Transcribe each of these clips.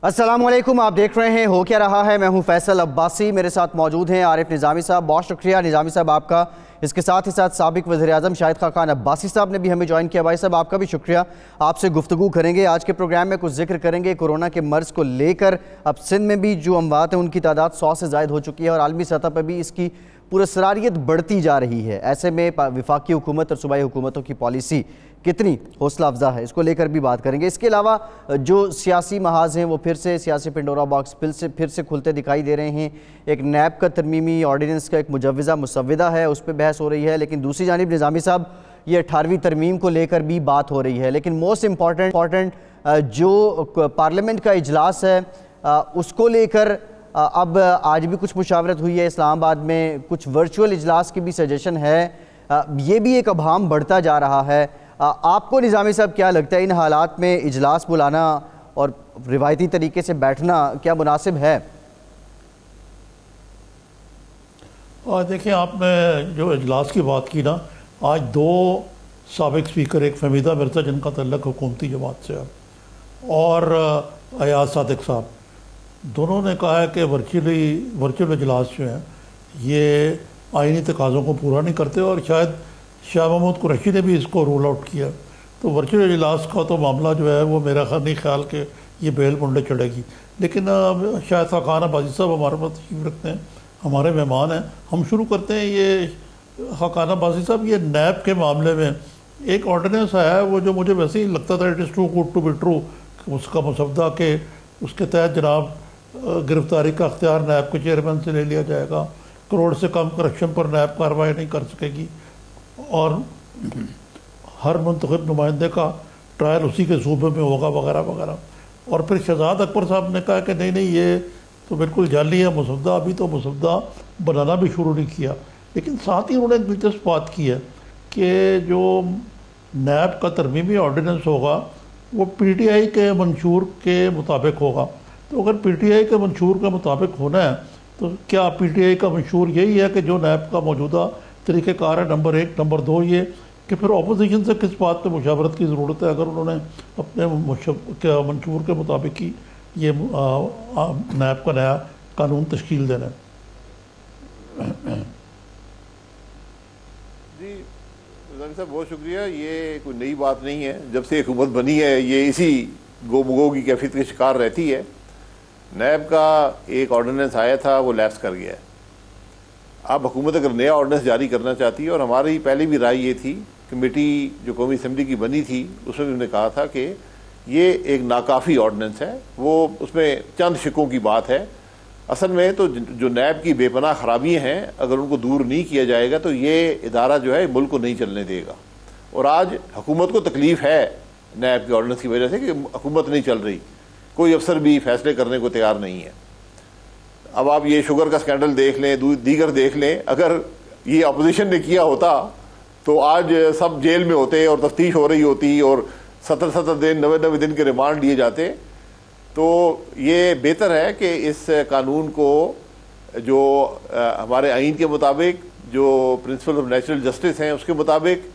السلام علیکم، آپ دیکھ رہے ہیں ہو کیا رہا ہے۔ میں ہوں فیصل عباسی، میرے ساتھ موجود ہیں عارف نظامی صاحب۔ بہت شکریہ نظامی صاحب آپ کا۔ اس کے ساتھ ہی ساتھ سابق وزیر اعظم شاہد خاقان عباسی صاحب نے بھی ہمیں جوائن کیا۔ بھائی صاحب آپ کا بھی شکریہ۔ آپ سے گفتگو کریں گے آج کے پروگرام میں، کچھ ذکر کریں گے کورونا کے مرض کو لے کر۔ اب سندھ میں بھی جو اموات ہیں ان کی تعداد 100 سے زائد ہو چکی ہے اور عالمی سطح پر بھی اس کی پراسراریت بڑھتی جا رہی ہے۔ ایسے میں وفاقی حکومت اور صوبائی حکومتوں کی پالیسی کتنی حوصلہ افزا ہے، اس کو لے کر بھی بات کریں گے۔ اس کے علاوہ جو سیاسی محاذ ہیں وہ پھر سے سیاسی پنڈورا باکس پھر سے کھلتے دکھائی دے رہے ہیں۔ ایک نیب کا ترمیمی آرڈیننس کا ایک مجوزہ مسودہ ہے، اس پہ بحث ہو رہی ہے، لیکن دوسری جانب نظامی صاحب یہ 18ویں ترمیم کو لے کر بھی بات ہو رہی ہے۔ لیکن موسٹ امپورٹنٹ جو پارلیمنٹ کا اجلاس ہے اس کو لے کر اب آج بھی کچھ مشاورت ہوئی ہے اسلام آباد میں، کچھ ورچوئل اجلاس کی بھی سجیشن ہے۔ یہ بھی ایک ابہام بڑھتا جا رہا ہے۔ آپ کو نظامی صاحب کیا لگتا ہے ان حالات میں اجلاس بلانا اور روایتی طریقے سے بیٹھنا کیا مناسب ہے؟ دیکھیں، آپ نے جو اجلاس کی بات کی نا، آج دو سابق سپیکر، ایک فہمیدہ مرزا جن کا تعلق حکومتی جماعت سے ہے اور ایاز صادق صاحب، دونوں نے کہا ہے کہ ورچوئل اجلاس جو ہیں یہ آئینی تقاضوں کو پورا نہیں کرتے، اور شاید شاہ محمود قریشی نے بھی اس کو رول آؤٹ کیا۔ تو ورچوئل اجلاس کا تو معاملہ جو ہے وہ میرا نہیں خیال کہ یہ بیل منڈے چڑھے گی، لیکن شاہد خاقان عباسی صاحب ہمارے پاس تشریف رکھتے ہیں، ہمارے مہمان ہیں۔ ہم شروع کرتے ہیں۔ یہ خاقان عباسی صاحب، یہ نیب کے معاملے میں ایک آرڈیننس آیا ہے وہ جو مجھے ویسے ہی لگتا تھا it is too good to be true, اس کا مسودہ کہ اس کے تحت جناب گرفتاری کا اختیار نیب کے چیئرمین سے لے لیا جائے گا، کروڑ سے کم کرپشن پر نیب کارروائی نہیں کر سکے گی، اور ہر منتخب نمائندے کا ٹرائل اسی کے صوبے میں ہوگا وغیرہ وغیرہ۔ اور پھر شہزاد اکبر صاحب نے کہا کہ نہیں یہ تو بالکل جعلی ہے مسودہ، ابھی تو مسودہ بنانا بھی شروع نہیں کیا۔ لیکن ساتھ ہی انہوں نے ایک دلچسپ بات کی ہے کہ جو نیب کا ترمیمی آرڈیننس ہوگا وہ پی ٹی آئی کے منشور کے مطابق ہوگا۔ تو اگر پی ٹی آئی کے منشور کے مطابق ہونا ہے تو کیا پی ٹی آئی کا منشور یہی ہے کہ جو نیب کا موجودہ طریقہ کار ہے، نمبر 1، نمبر 2 یہ کہ پھر اپوزیشن سے کس بات پہ مشاورت کی ضرورت ہے اگر انہوں نے اپنے منشور کے مطابق ہی یہ نیب کا نیا قانون تشکیل دینا ہے؟ جی نظامی صاحب بہت شکریہ۔ یہ کوئی نئی بات نہیں ہے، جب سے حکومت بنی ہے یہ اسی گو مگو کی کیفیت کے شکار رہتی ہے۔ نیب کا ایک آرڈیننس آیا تھا، وہ لیپس کر گیا ہے۔ اب حکومت اگر نیا آرڈیننس جاری کرنا چاہتی ہے، اور ہماری پہلے بھی رائے یہ تھی، کمیٹی جو قومی اسمبلی کی بنی تھی اس میں بھی ہم نے کہا تھا کہ یہ ایک ناکافی آرڈیننس ہے، وہ اس میں چند شکوں کی بات ہے۔ اصل میں تو جو نیب کی بے پناہ خرابیاں ہیں اگر ان کو دور نہیں کیا جائے گا تو یہ ادارہ جو ہے ملک کو نہیں چلنے دے گا۔ اور آج حکومت کو تکلیف ہے نیب کے آرڈیننس کی وجہ سے کہ حکومت نہیں چل رہی، کوئی افسر بھی فیصلے کرنے کو تیار نہیں ہے۔ اب آپ یہ شوگر کا سکینڈل دیکھ لیں، دیگر دیکھ لیں، اگر یہ اپوزیشن نے کیا ہوتا تو آج سب جیل میں ہوتے اور تفتیش ہو رہی ہوتی اور 70 دن 90 دن کے ریمانڈ لیے جاتے۔ تو یہ بہتر ہے کہ اس قانون کو جو ہمارے آئین کے مطابق، جو پرنسپل آف نیچرل جسٹس ہیں اس کے مطابق،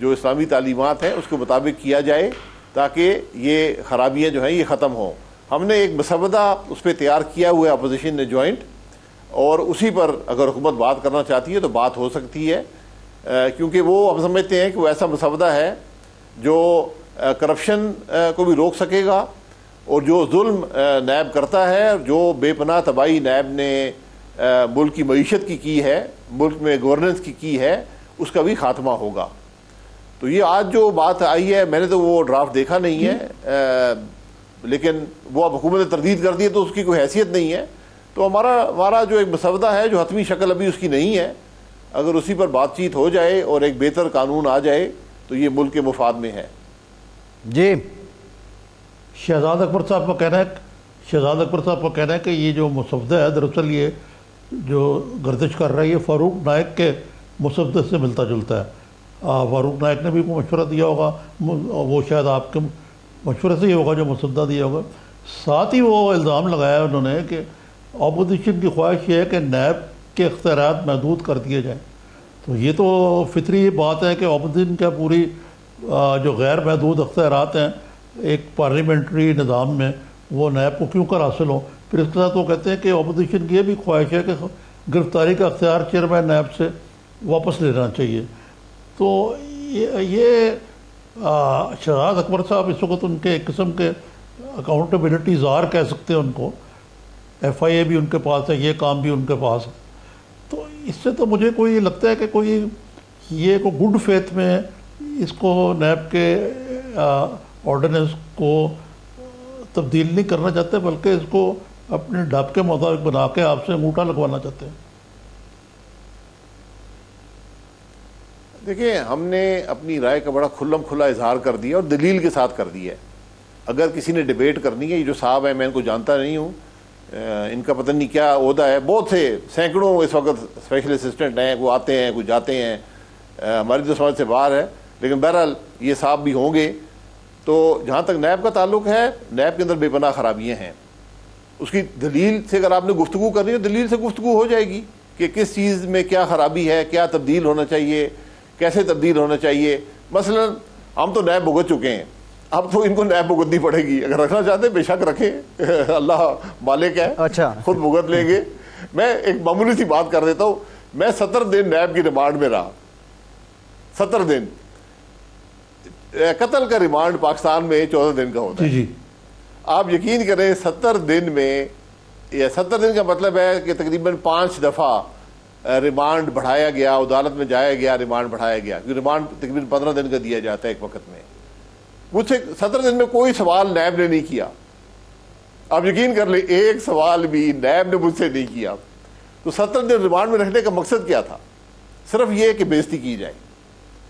جو اسلامی تعلیمات ہیں اس کے مطابق کیا جائے تاکہ یہ خرابیاں جو ہیں یہ ختم ہوں۔ ہم نے ایک مسودہ اس پہ تیار کیا ہوا ہے اپوزیشن نے جوائنٹ، اور اسی پر اگر حکومت بات کرنا چاہتی ہے تو بات ہو سکتی ہے، کیونکہ وہ ہم سمجھتے ہیں کہ وہ ایسا مسودہ ہے جو کرپشن کو بھی روک سکے گا، اور جو ظلم نیب کرتا ہے، جو بے پناہ تباہی نیب نے ملک کی معیشت کی ہے، ملک میں گورننس کی ہے، اس کا بھی خاتمہ ہوگا۔ تو یہ آج جو بات آئی ہے، میں نے تو وہ ڈرافٹ دیکھا نہیں ہے، لیکن وہ اب حکومت نے تردید کر دی ہے تو اس کی کوئی حیثیت نہیں ہے۔ تو ہمارا جو ایک مسودہ ہے جو حتمی شکل ابھی اس کی نہیں ہے، اگر اسی پر بات چیت ہو جائے اور ایک بہتر قانون آ جائے تو یہ ملک کے مفاد میں ہے۔ جی شہزاد اکبر صاحب کا کہنا ہے کہ یہ جو مسودہ ہے دراصل یہ جو گردش کر رہا ہے یہ فاروق نائک کے مسودے سے ملتا جلتا ہے۔ فاروق نائک نے بھی کوئی مشورہ دیا ہوگا، وہ شاید آپ کے مشورے سے ہی ہوگا جو مسودہ دیا ہوگا۔ ساتھ ہی وہ الزام لگایا انہوں نے کہ اپوزیشن کی خواہش یہ ہے کہ نیب کے اختیارات محدود کر دیے جائیں۔ تو یہ تو فطری بات ہے کہ اپوزیشن کا پوری جو غیر محدود اختیارات ہیں ایک پارلیمنٹری نظام میں وہ نیب کو کیوں کر حاصل ہوں. پھر اس کے ساتھ وہ کہتے ہیں کہ اپوزیشن کی یہ بھی خواہش ہے کہ گرفتاری کا اختیار چیئرمین نیب سے واپس لینا چاہیے. تو یہ شہزاد اکبر صاحب اس وقت ان کے ایک قسم کے اکاؤنٹیبلٹی زار کہہ سکتے ہیں ان کو. ایف آئی اے بھی ان کے پاس ہے, یہ کام بھی ان کے پاس ہے. تو اس سے تو مجھے کوئی لگتا ہے کہ کوئی یہ کو گڈ فیتھ میں اس کو نیب کے آرڈیننس کو تبدیل نہیں کرنا چاہتے, بلکہ اس کو اپنے ڈھب کے مطابق بنا کے آپ سے انگوٹھا لگوانا چاہتے ہیں. دیکھیں, ہم نے اپنی رائے کا بڑا کھلم کھلا اظہار کر دیا اور دلیل کے ساتھ کر دیا ہے. اگر کسی نے ڈیبیٹ کرنی ہے, یہ جو صاحب ہیں میں ان کو جانتا نہیں ہوں, ان کا پتہ نہیں کیا عہدہ ہے, بہت سے سینکڑوں اس وقت اسپیشل اسسٹنٹ ہیں, وہ آتے ہیں, کوئی جاتے ہیں, ہماری تو سمجھ سے باہر ہے. لیکن بہرحال یہ صاحب بھی ہوں گے. تو جہاں تک نیب کا تعلق ہے, نیب کے اندر بے پناہ خرابیاں ہیں. اس کی دلیل سے اگر آپ نے گفتگو کرنی ہے, دلیل سے گفتگو ہو جائے گی کہ کس چیز میں کیا خرابی ہے, کیا تبدیل ہونا چاہیے, کیسے تبدیل ہونا چاہیے. مثلا ہم تو نیب بھگت چکے ہیں, اب تو ان کو نیب بھگتنی پڑے گی. اگر رکھنا چاہتے ہیں بے شک رکھیں, اللہ مالک ہے, اچھا خود بھگت لیں گے. میں ایک معمولی سی بات کر دیتا ہوں. میں 70 دن نیب کی ریمانڈ میں رہا, 70 دن. قتل کا ریمانڈ پاکستان میں 14 دن کا ہوتا ہے. جی آپ یقین کریں 70 دن میں, یا 70 دن کا مطلب ہے کہ تقریباً 5 دفعہ ریمانڈ بڑھایا گیا, عدالت میں جایا گیا, ریمانڈ بڑھایا گیا. ریمانڈ تقریباً 15 دن کا دیا جاتا ہے ایک وقت میں. مجھ سے 70 دن میں کوئی سوال نیب نے نہیں کیا. آپ یقین کر لیں, ایک سوال بھی نیب نے مجھ سے نہیں کیا. تو 70 دن ریمانڈ میں رکھنے کا مقصد کیا تھا؟ صرف یہ کہ بےزتی کی جائے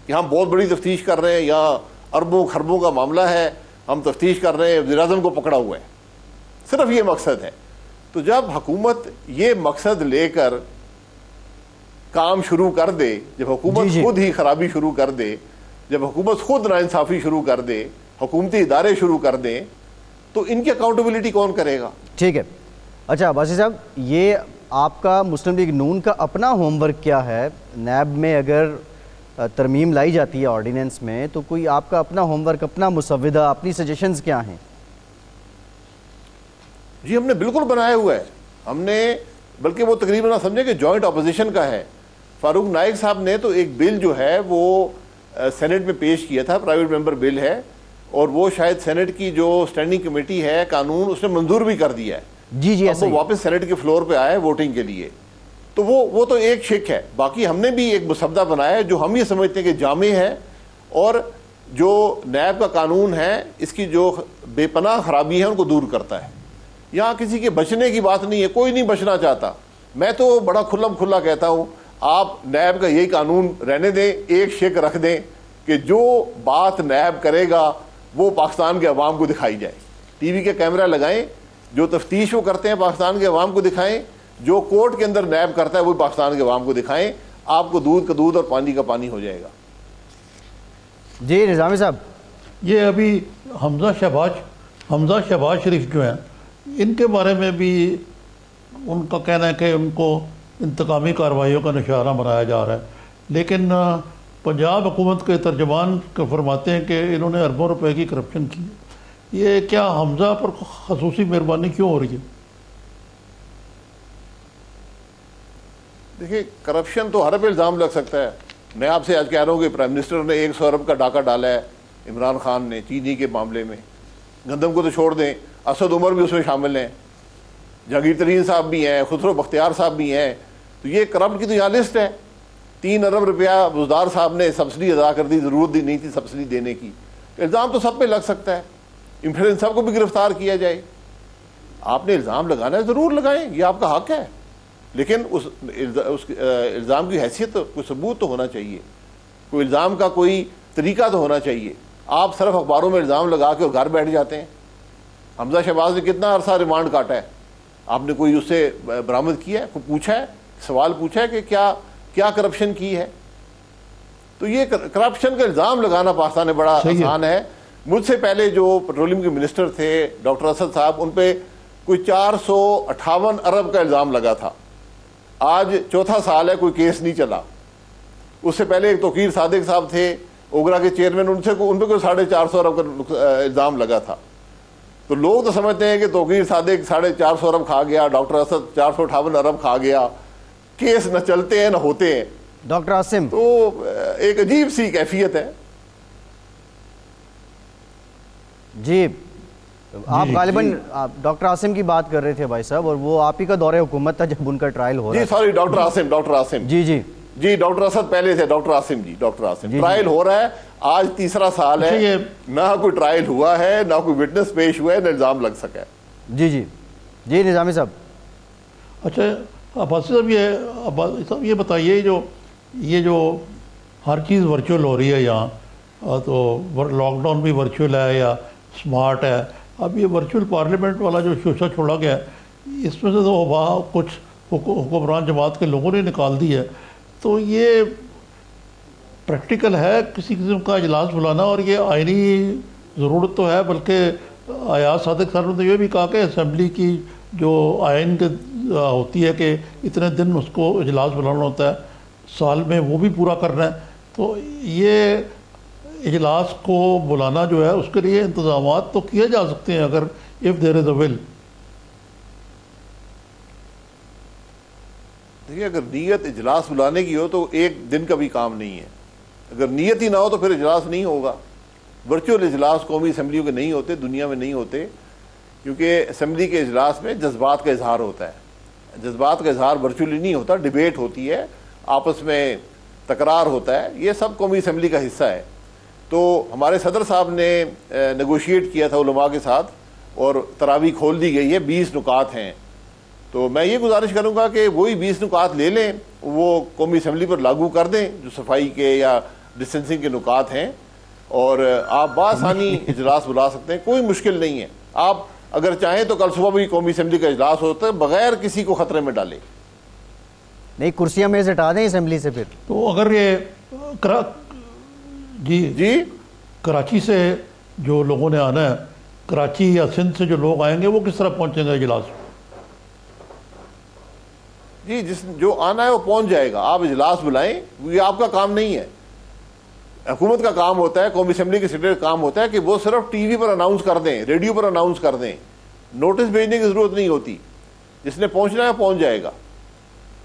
کہ ہم بہت بڑی تفتیش کر رہے ہیں, یہاں اربوں خربوں کا معاملہ ہے, ہم تفتیش کر رہے ہیں, وزیر اعظم کو پکڑا ہوا ہے. صرف یہ مقصد ہے. تو جب حکومت یہ مقصد لے کر کام شروع کر دے, جب حکومت خود ہی خرابی شروع کر دے, جب حکومت خود ناانصافی شروع کر دے, حکومتی ادارے شروع کر دیں, تو ان کی اکاؤنٹیبلٹی کون کرے گا؟ ٹھیک ہے. اچھا عباسی صاحب, یہ آپ کا مسلم لیگ نون کا اپنا ہوم ورک کیا ہے؟ نیب میں اگر ترمیم لائی جاتی ہے آرڈیننس میں, تو کوئی آپ کا اپنا ہوم ورک, اپنا مسودہ, اپنی سجیشنز کیا ہیں؟ جی ہم نے بالکل بنایا ہوا ہے. ہم نے بلکہ وہ تقریباً سمجھے کہ جوائنٹ اپوزیشن کا ہے. فاروق نائک صاحب نے تو ایک بل جو ہے وہ سینٹ میں پیش کیا تھا, پرائیویٹ ممبر بل ہے, اور وہ شاید سینٹ کی جو اسٹینڈنگ کمیٹی ہے قانون, اس نے منظور بھی کر دیا ہے. جی اب وہ واپس سینٹ کے فلور پہ آئے ووٹنگ کے لیے. تو وہ تو ایک شک ہے. باقی ہم نے بھی ایک مسودہ بنایا ہے جو ہم یہ سمجھتے ہیں کہ جامع ہے, اور جو نیب کا قانون ہے اس کی جو بے پناہ خرابی ہے ان کو دور کرتا ہے. یہاں کسی کے بچنے کی بات نہیں ہے, کوئی نہیں بچنا چاہتا. میں تو بڑا کھلم کھلا کہتا ہوں, آپ نیب کا یہی قانون رہنے دیں, ایک شک رکھ دیں کہ جو بات نیب کرے گا وہ پاکستان کے عوام کو دکھائی جائے. ٹی وی کے کیمرہ لگائیں, جو تفتیش وہ کرتے ہیں پاکستان کے عوام کو دکھائیں, جو کورٹ کے اندر نیب کرتا ہے وہ پاکستان کے عوام کو دکھائیں. آپ کو دودھ کا دودھ اور پانی کا پانی ہو جائے گا. جی نظامی صاحب, یہ ابھی حمزہ شہباز شریف جو ہیں, ان کے بارے میں بھی ان کا کہنا ہے کہ ان کو انتقامی کارروائیوں کا نشانہ بنایا جا رہا ہے. لیکن پنجاب حکومت کے ترجمان فرماتے ہیں کہ انہوں نے اربوں روپے کی کرپشن کی. یہ کیا حمزہ پر خصوصی مہربانی کیوں ہو رہی ہے؟ دیکھیں, کرپشن تو ہر پہ الزام لگ سکتا ہے. میں آپ سے آج کہہ رہا ہوں کہ پرائم منسٹر نے 100 ارب کا ڈاکہ ڈالا ہے عمران خان نے چینی کے معاملے میں. گندم کو تو چھوڑ دیں, اسد عمر بھی اس میں شامل ہیں, جہانگیر ترین صاحب بھی ہیں, خسرو بختیار صاحب بھی ہیں. تو یہ کرپٹ کی تو یہاں لسٹ ہے. 3 ارب روپیہ بزدار صاحب نے سبسڈی ادا کر دی, ضرورت دی نہیں تھی سبسڈی دینے کی. الزام تو سب پہ لگ سکتا ہے. پھر ان سب کو بھی گرفتار کیا جائے. آپ نے الزام لگانا ہے, ضرور لگائیں, یہ آپ کا حق ہے. لیکن اس الزام کی حیثیت, کوئی ثبوت تو ہونا چاہیے, کوئی الزام کا کوئی طریقہ تو ہونا چاہیے. آپ صرف اخباروں میں الزام لگا کے اور گھر بیٹھ جاتے ہیں. حمزہ شہباز نے کتنا عرصہ ریمانڈ کاٹا ہے؟ آپ نے کوئی اس سے برآمد کیا ہے, کوئی پوچھا ہے, سوال پوچھا ہے کہ کیا کرپشن کی ہے؟ تو یہ کرپشن کا الزام لگانا پاکستان میں بڑا آسان ہے. مجھ سے پہلے جو پیٹرولیم کے منسٹر تھے ڈاکٹر اسد صاحب, ان پہ کوئی 458 ارب کا الزام لگا تھا. آج 4تھا سال ہے کوئی کیس نہیں چلا. اس سے پہلے ایک توقیر صادق صاحب تھے اوگرا کے چیئرمین, ان پہ کوئی 450 ارب کا الزام لگا تھا. تو لوگ تو سمجھتے ہیں کہ توقیر صادق 450 ارب کھا گیا, ڈاکٹر اسد 458 ارب کھا گیا, کیس نہ چلتے ہیں نہ ہوتے ہیں. ڈاکٹر عاصم, تو ایک عجیب سی کیفیت ہے. جی آپ غالباً ڈاکٹر عاصم کی بات کر رہے تھے بھائی صاحب, اور وہ آپ ہی کا دور حکومت تھا جب ان کا ٹرائل ہو رہا جی سوری ڈاکٹر عاصم جی ڈاکٹر اسد پہلے تھے, ڈاکٹر عاصم ٹرائل ہو رہا ہے, آج تیسرا سال ہے, نہ کوئی ٹرائل ہوا ہے, نہ کوئی وٹنس پیش ہوا ہے, نہ الزام لگ سکا ہے. جی نظامی صاحب. اچھا عباسی صاحب یہ بتائیے, یہ جو ہر چیز ورچوئل ہو رہی ہے یہاں, تو لاک ڈاؤن بھی ورچوئل ہے یا سمارٹ ہے, اب یہ ورچوئل پارلیمنٹ والا جو شوشہ چھوڑا گیا ہے, اس میں سے تو وہاں کچھ حکمران جماعت کے لوگوں نے نکال دی ہے, تو یہ پریکٹیکل ہے کسی قسم کا اجلاس بلانا, اور یہ آئینی ضرورت تو ہے, بلکہ ایاز صادق صاحب نے تو یہ بھی کہا کہ اسمبلی کی جو آئین ہوتی ہے کہ اتنے دن اس کو اجلاس بلانا ہوتا ہے سال میں, وہ بھی پورا کرنا ہے. تو یہ اجلاس کو بلانا جو ہے اس کے لیے انتظامات تو کیے جا سکتے ہیں اگر if there is a will. دیکھیے اگر نیت اجلاس بلانے کی ہو تو ایک دن کا بھی کام نہیں ہے, اگر نیت ہی نہ ہو تو پھر اجلاس نہیں ہوگا. ورچوئل اجلاس قومی اسمبلیوں کے نہیں ہوتے, دنیا میں نہیں ہوتے, کیونکہ اسمبلی کے اجلاس میں جذبات کا اظہار ہوتا ہے. جذبات کا اظہار ورچوئلی نہیں ہوتا, ڈیبیٹ ہوتی ہے, آپس میں تکرار ہوتا ہے, یہ سب قومی اسمبلی کا حصہ ہے. تو ہمارے صدر صاحب نے نیگوشیٹ کیا تھا علماء کے ساتھ, اور تراویح کھول دی گئی ہے, 20 نکات ہیں. تو میں یہ گزارش کروں گا کہ وہی 20 نکات لے لیں, وہ قومی اسمبلی پر لاگو کر دیں جو صفائی کے یا ڈسٹینسنگ کے نکات ہیں, اور آپ بآسانی اجلاس بلا سکتے ہیں, کوئی مشکل نہیں ہے. آپ اگر چاہیں تو کل صبح بھی قومی اسمبلی کا اجلاس ہوتا ہے بغیر کسی کو خطرے میں ڈالے. نہیں کرسیاں میں سے ہٹا دیں اسمبلی سے پھر. تو اگر یہ جی کراچی سے جو لوگوں نے آنا ہے, کراچی یا سندھ سے جو لوگ آئیں گے وہ کس طرح پہنچیں گے اجلاس؟ جی جو آنا ہے وہ پہنچ جائے گا. آپ اجلاس بلائیں, یہ آپ کا کام نہیں ہے, حکومت کا کام ہوتا ہے, قومی اسمبلی کے سیکریٹری کا کام ہوتا ہے کہ وہ صرف ٹی وی پر اناؤنس کر دیں, ریڈیو پر اناؤنس کر دیں, نوٹس بھیجنے کی ضرورت نہیں ہوتی. جس نے پہنچنا ہے پہنچ جائے گا.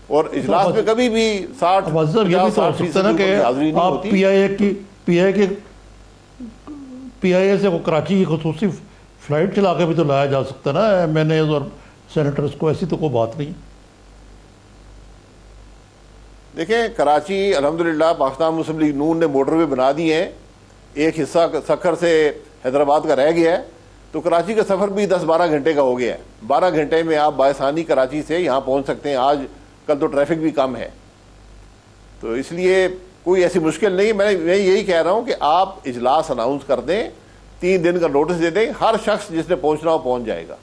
اور اجلاس میں کبھی بھی 60-50% کہ آپ پی آئی اے سے کراچی کی خصوصی فلائٹ چلا کے بھی تو لایا جا سکتا ہے نا ایم این ایز اور سینیٹرز کو, ایسی تو کوئی بات نہیں. دیکھیں کراچی الحمدللہ پاکستان مسلم لیگ نون نے موٹر وے بنا دی ہیں, ایک حصہ سکھر سے حیدرآباد کا رہ گیا ہے, تو کراچی کا سفر بھی 10-12 گھنٹے کا ہو گیا ہے. 12 گھنٹے میں آپ بآسانی کراچی سے یہاں پہنچ سکتے ہیں. آج کل تو ٹریفک بھی کم ہے, تو اس لیے کوئی ایسی مشکل نہیں. میں یہی کہہ رہا ہوں کہ آپ اجلاس اناؤنس کر دیں, 3 دن کا نوٹس دے دیں, ہر شخص جس نے پہنچنا ہو پہنچ جائے گا.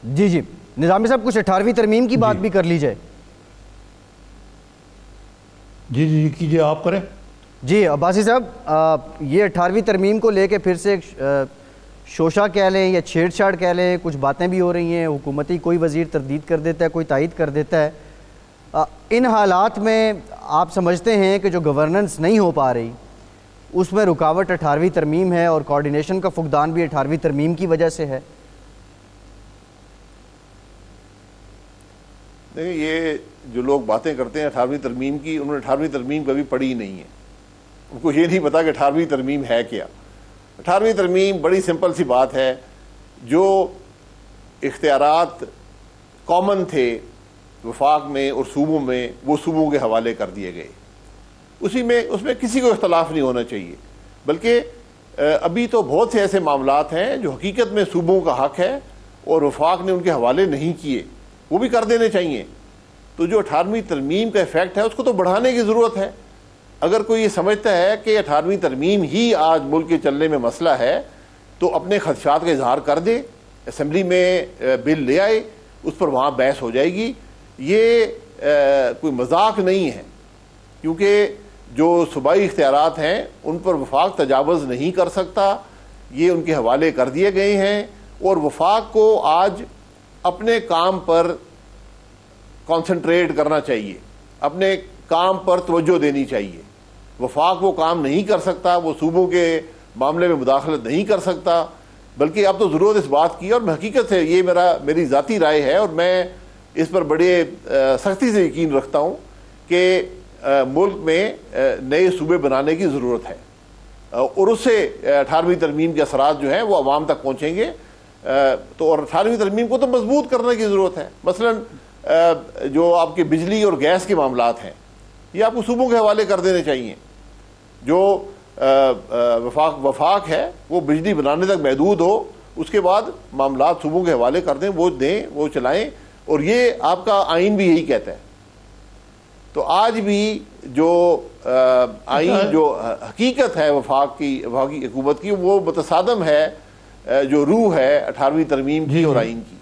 جی نظامی صاحب کچھ 18ویں ترمیم کی بات بھی کر لی جائے. جی کیجئے, آپ کریں. جی عباسی صاحب, یہ 18ویں ترمیم کو لے کے پھر سے شوشہ کہہ لیں یا چھیڑ چھاڑ کہہ لیں, کچھ باتیں بھی ہو رہی ہیں, حکومتی کوئی وزیر تردید کر دیتا ہے, کوئی تائید کر دیتا ہے. ان حالات میں آپ سمجھتے ہیں کہ جو گورننس نہیں ہو پا رہی اس میں رکاوٹ 18ویں ترمیم ہے, اور کوارڈینیشن کا فقدان بھی 18ویں ترمیم کی وجہ سے ہے؟ دیکھیں یہ جو لوگ باتیں کرتے ہیں 18ویں ترمیم کی, انہوں نے 18ویں ترمیم کبھی پڑھی ہی نہیں ہے. ان کو یہ نہیں پتا کہ 18ویں ترمیم ہے کیا. 18ویں ترمیم بڑی سمپل سی بات ہے, جو اختیارات کامن تھے وفاق میں اور صوبوں میں وہ صوبوں کے حوالے کر دیے گئے. اس میں کسی کو اختلاف نہیں ہونا چاہیے, بلکہ ابھی تو بہت سے ایسے معاملات ہیں جو حقیقت میں صوبوں کا حق ہے اور وفاق نے ان کے حوالے نہیں کیے, وہ بھی کر دینے چاہیے. تو جو 18ویں ترمیم کا ایفیکٹ ہے اس کو تو بڑھانے کی ضرورت ہے. اگر کوئی یہ سمجھتا ہے کہ 18ویں ترمیم ہی آج ملک کے چلنے میں مسئلہ ہے تو اپنے خدشات کا اظہار کر دے, اسمبلی میں بل لے آئے, اس پر وہاں بحث ہو جائے گی. یہ کوئی مذاق نہیں ہے, کیونکہ جو صوبائی اختیارات ہیں ان پر وفاق تجاوز نہیں کر سکتا, یہ ان کے حوالے کر دیے گئے ہیں. اور وفاق کو آج اپنے کام پر کنسنٹریٹ کرنا چاہیے, اپنے کام پر توجہ دینی چاہیے. وفاق وہ کام نہیں کر سکتا, وہ صوبوں کے معاملے میں مداخلت نہیں کر سکتا. بلکہ اب تو ضرورت اس بات کی، اور حقیقت ہے یہ میری ذاتی رائے ہے اور میں اس پر بڑے سختی سے یقین رکھتا ہوں کہ ملک میں نئے صوبے بنانے کی ضرورت ہے، اور اس سے 18ویں ترمیم کے اثرات جو ہیں وہ عوام تک پہنچیں گے. تو اور 18ویں ترمیم کو تو مضبوط کرنے کی ضرورت ہے. مثلا جو آپ کے بجلی اور گیس کے معاملات ہیں یہ آپ کو صوبوں کے حوالے کر دینے چاہیے. جو وفاق ہے وہ بجلی بنانے تک محدود ہو، اس کے بعد معاملات صوبوں کے حوالے کر دیں، وہ دیں، وہ چلائیں، اور یہ آپ کا آئین بھی یہی کہتا ہے. تو آج بھی جو آئین جو حقیقت ہے وفاقی حکومت کی، وہ متصادم ہے جو روح ہے 18ویں ترمیم کی اور آئین کی.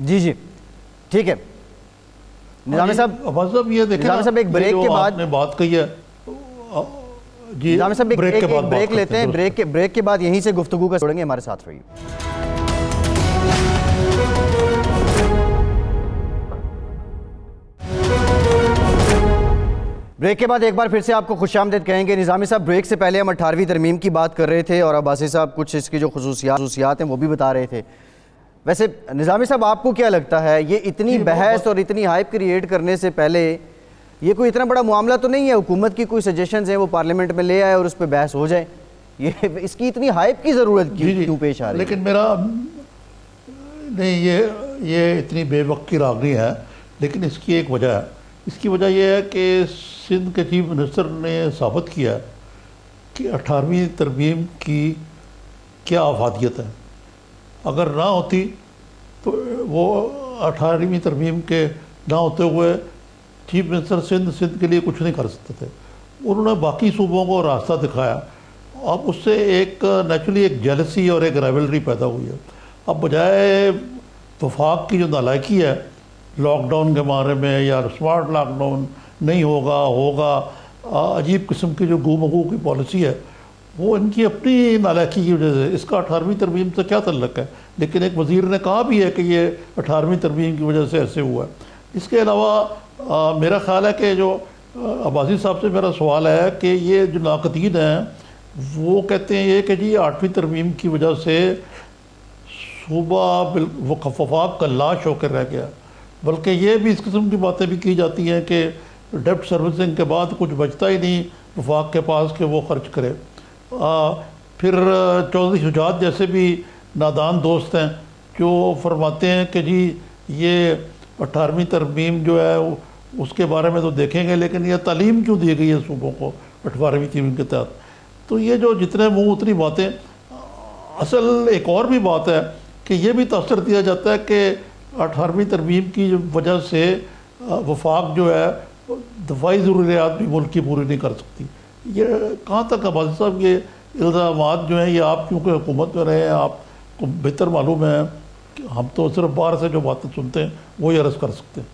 جی ٹھیک ہے نظامی صاحب، یہ دیکھیں نظامی صاحب ایک بریک کے بعد بات کہی ہے. جی نظامی صاحب ایک بریک لیتے ہیں، بریک کے بعد یہیں سے گفتگو کا چھوڑیں گے. ہمارے ساتھ رہیے. بریک کے بعد ایک بار پھر سے آپ کو خوش آمدید کہیں گے. نظامی صاحب بریک سے پہلے ہم 18ویں ترمیم کی بات کر رہے تھے اور عباسی صاحب کچھ اس کی جو خصوصیات ہیں وہ بھی بتا رہے تھے. ویسے نظامی صاحب آپ کو کیا لگتا ہے یہ اتنی بحث اور اتنی ہائپ کریٹ کرنے سے پہلے یہ کوئی اتنا بڑا معاملہ تو نہیں ہے؟ حکومت کی کوئی سجیشنز ہیں وہ پارلیمنٹ میں لے آئے اور اس پہ بحث ہو جائے. یہ اس کی اتنی ہائپ کی ضرورت کیوں پیش آ رہی ہے؟ لیکن میرا نہیں، یہ اتنی بے وقت کی راغنی ہے، لیکن اس کی ایک وجہ ہے. اس کی وجہ یہ ہے کہ سندھ کے چیف منسٹر نے ثابت کیا کہ 18ویں ترمیم کی کیا افادیت ہے. اگر نہ ہوتی تو وہ 18ویں ترمیم کے نہ ہوتے ہوئے چیف منسٹر سندھ کے لیے کچھ نہیں کر سکتے تھے. انہوں نے باقی صوبوں کو راستہ دکھایا. اب اس سے ایک نیچرلی ایک جیلسی اور ایک رائیولری پیدا ہوئی ہے. اب بجائے وفاق کی جو نالائکی ہے لاک ڈاؤن کے بارے میں یا اسمارٹ لاک ڈاؤن نہیں ہوگا عجیب قسم کی جو گو مگو کی پالیسی ہے، وہ ان کی اپنی نالائکی کی وجہ سے. اس کا 18ویں ترمیم سے کیا تعلق ہے؟ لیکن ایک وزیر نے کہا بھی ہے کہ یہ 18ویں ترمیم کی وجہ سے ایسے ہوا ہے. اس کے علاوہ میرا خیال ہے کہ جو عباسی صاحب سے میرا سوال ہے کہ یہ جو ناقدین ہیں وہ کہتے ہیں یہ کہ جی 8ویں ترمیم کی وجہ سے صوبہ وفاق کا لاش ہو کر رہ گیا. بلکہ یہ بھی اس قسم کی باتیں بھی کی جاتی ہیں کہ ڈیپٹ سروسنگ کے بعد کچھ بچتا ہی نہیں وفاق کے پاس کہ وہ خرچ کرے. پھر چودھری شجاعت جیسے بھی نادان دوست ہیں جو فرماتے ہیں کہ جی یہ 18ویں ترمیم جو ہے اس کے بارے میں تو دیکھیں گے، لیکن یہ تعلیم کیوں دی گئی ہے صوبوں کو 18ویں ترمیم کے تحت؟ تو یہ جو جتنے منہ اتنی باتیں. اصل ایک اور بھی بات ہے کہ یہ بھی تاثر دیا جاتا ہے کہ 18ویں ترمیم کی وجہ سے وفاق جو ہے دفاعی ضروریات بھی ملک کی پوری نہیں کر سکتی. یہ کہاں تک عباسی صاحب یہ الزامات جو ہیں یہ آپ کیونکہ حکومت میں رہے ہیں آپ کو بہتر معلوم ہے، کہ ہم تو صرف باہر سے جو باتیں سنتے ہیں وہی عرض کر سکتے ہیں.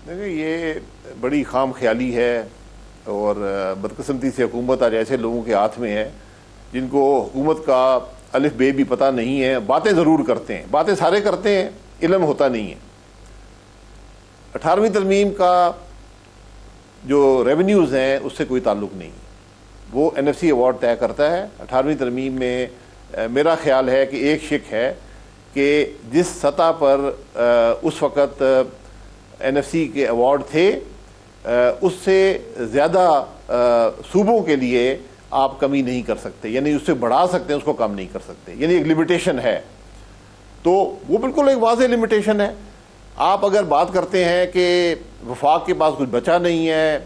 دیکھیں یہ بڑی خام خیالی ہے اور بدقسمتی سے حکومت آج ایسے لوگوں کے ہاتھ میں ہے جن کو حکومت کا الف بے بھی پتہ نہیں ہے. باتیں ضرور کرتے ہیں، باتیں سارے کرتے ہیں، علم ہوتا نہیں ہے. 18ویں ترمیم کا جو ریونیوز ہیں اس سے کوئی تعلق نہیں. وہ NFC ایوارڈ طے کرتا ہے. 18ویں ترمیم میں میرا خیال ہے کہ ایک شک ہے کہ جس سطح پر اس وقت NFC کے ایوارڈ تھے اس سے زیادہ صوبوں کے لیے آپ کمی نہیں کر سکتے، یعنی اس سے بڑھا سکتے ہیں، اس کو کم نہیں کر سکتے. یعنی ایک لمیٹیشن ہے، تو وہ بالکل ایک واضح لمیٹیشن ہے. آپ اگر بات کرتے ہیں کہ وفاق کے پاس کچھ بچا نہیں ہے،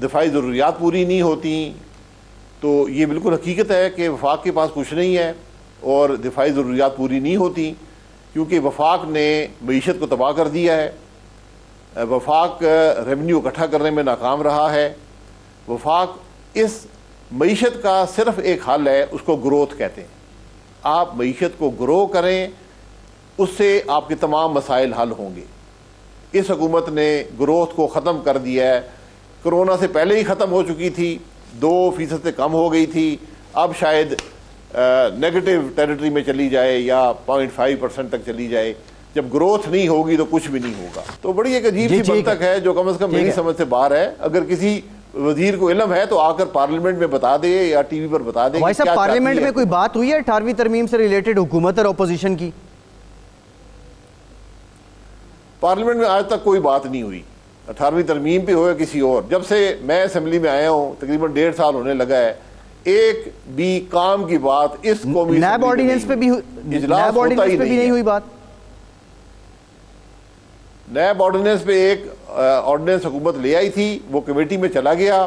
دفاعی ضروریات پوری نہیں ہوتی، تو یہ بالکل حقیقت ہے کہ وفاق کے پاس کچھ نہیں ہے اور دفاعی ضروریات پوری نہیں ہوتی، کیونکہ وفاق نے معیشت کو تباہ کر دیا ہے. وفاق ریونیو اکٹھا کرنے میں ناکام رہا ہے. وفاق اس معیشت کا صرف ایک حل ہے، اس کو گروتھ کہتے ہیں. آپ معیشت کو گرو کریں، اس سے آپ کے تمام مسائل حل ہوں گے. اس حکومت نے گروتھ کو ختم کر دیا ہے. کرونا سے پہلے ہی ختم ہو چکی تھی، 2% سے کم ہو گئی تھی، اب شاید نیگیٹو ٹیریٹری میں چلی جائے یا 0.5% تک چلی جائے. جب گروتھ نہیں ہوگی تو کچھ بھی نہیں ہوگا. تو بڑی ایک عجیب سی منطق ہے جو کم از کم میری سمجھ سے باہر ہے. اگر کسی وزیر کو علم ہے تو آ کر پارلیمنٹ میں بتا دے یا ٹی وی پر بتا دے. بھائی صاحب پارلیمنٹ میں کوئی بات ہوئی ہے 18ویں ترمیم سے ریلیٹڈ حکومت اور اپوزیشن کی؟ پارلیمنٹ میں آج تک کوئی بات نہیں ہوئی. 18ویں ترمیم پہ ہو یا کسی اور. جب سے میں اسمبلی میں آیا ہوں تقریباً 1.5 سال ہونے لگا ہے, ایک بھی کام کی بات اس قومی نیب آرڈیننس پہ بھی نہیں ہوئی بات. نیب آرڈیننس پہ ایک آرڈیننس حکومت لے آئی تھی, وہ کمیٹی میں چلا گیا.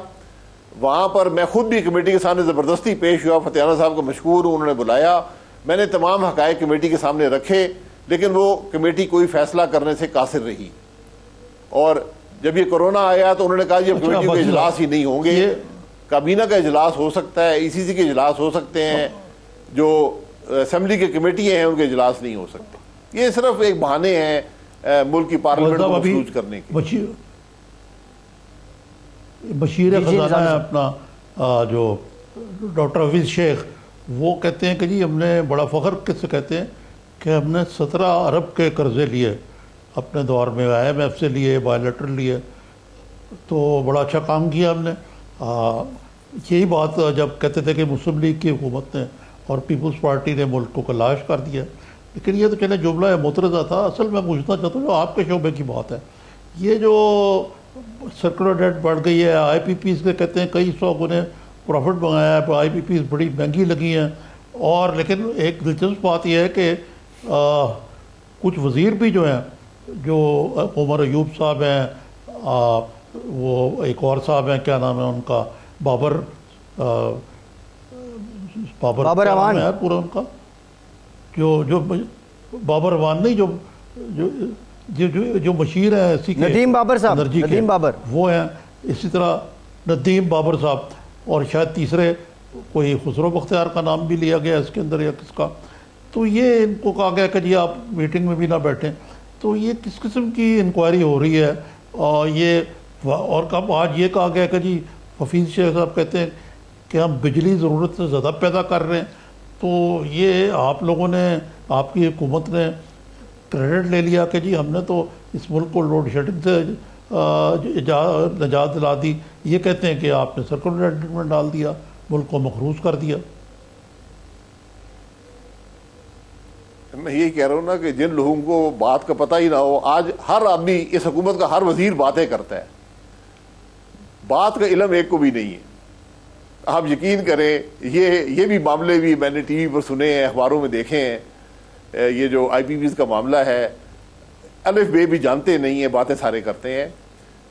وہاں پر میں خود بھی کمیٹی کے سامنے زبردستی پیش ہوا, فتیانہ صاحب کو مشکور ہوں, انہوں نے بلایا, میں نے تمام حقائق کمیٹی کے سامنے رکھے, لیکن وہ کمیٹی کوئی فیصلہ کرنے سے قاصر رہی. اور جب یہ کورونا آیا تو انہوں نے کہا یہ کمیٹی کے اجلاس ہی نہیں ہوں گے, کابینہ کا اجلاس ہو سکتا ہے, ای سی سی کے اجلاس ہو سکتے ہیں, جو اسمبلی کے کمیٹی ہیں ان کے اجلاس نہیں ہو سکتے. یہ صرف ایک بہانے ہیں ملک کی پارلیمنٹ کو مفلوج کرنے کے. بشیر خزانہ ہے اپنا جو ڈاکٹر حفیظ شیخ, وہ کہتے ہیں کہ جی ہم نے بڑا فخر کس سے کہتے ہیں کہ ہم نے 17 ارب کے قرضے لیے اپنے دور میں, IMF سے لیے, بائیلیٹرل لیے, تو بڑا اچھا کام کیا ہم نے. یہی بات جب کہتے تھے کہ مسلم لیگ کی حکومت نے اور پیپلز پارٹی نے ملک کو کلاش کر دیا. لیکن یہ تو چلے جملہ مترضہ تھا. اصل میں پوچھنا چاہتا ہوں جو آپ کے شعبے کی بات ہے, یہ جو سرکولر ڈیٹ بڑھ گئی ہے, IPPs کے کہتے ہیں کئی 100 گنے پروفٹ منگایا ہے, IPPs بڑی مہنگی لگی ہیں. اور لیکن ایک دلچسپ بات یہ ہے کہ کچھ وزیر بھی جو ہیں, جو عمر ایوب صاحب ہیں, وہ ایک اور صاحب ہیں, کیا نام ہے ان کا, بابر امان ہے پورا ان کا, جو بابر امان نہیں, جو مشیر ہیں اسی کے, ندیم بابر صاحب, ندیم بابر وہ ہیں. اسی طرح ندیم بابر صاحب, اور شاید تیسرے کوئی خسرو بختیار کا نام بھی لیا گیا اس کے اندر یا کس کا. تو یہ ان کو کہا گیا کہ جی آپ میٹنگ میں بھی نہ بیٹھیں. تو یہ کس قسم کی انکوائری ہو رہی ہے؟ اور کب آج یہ کہا گیا کہ جی حفیظ شیخ صاحب کہتے ہیں کہ ہم بجلی ضرورت سے زیادہ پیدا کر رہے ہیں. تو یہ آپ لوگوں نے, آپ کی حکومت نے کریڈٹ لے لیا کہ جی ہم نے تو اس ملک کو لوڈ شیڈنگ سے نجات دلا دی. یہ کہتے ہیں کہ آپ نے سرکولر ڈیٹ میں ڈال دیا, ملک کو مقروض کر دیا. میں یہی کہہ رہا ہوں نا کہ جن لوگوں کو بات کا پتہ ہی نہ ہو, آج ہر آدمی, اس حکومت کا ہر وزیر باتیں کرتا ہے, بات کا علم ایک کو بھی نہیں ہے. آپ یقین کریں, یہ بھی معاملے بھی میں نے ٹی وی پر سنے ہیں, اخباروں میں دیکھے ہیں. یہ جو IPPs کا معاملہ ہے, الف بے بھی جانتے نہیں ہیں, باتیں سارے کرتے ہیں.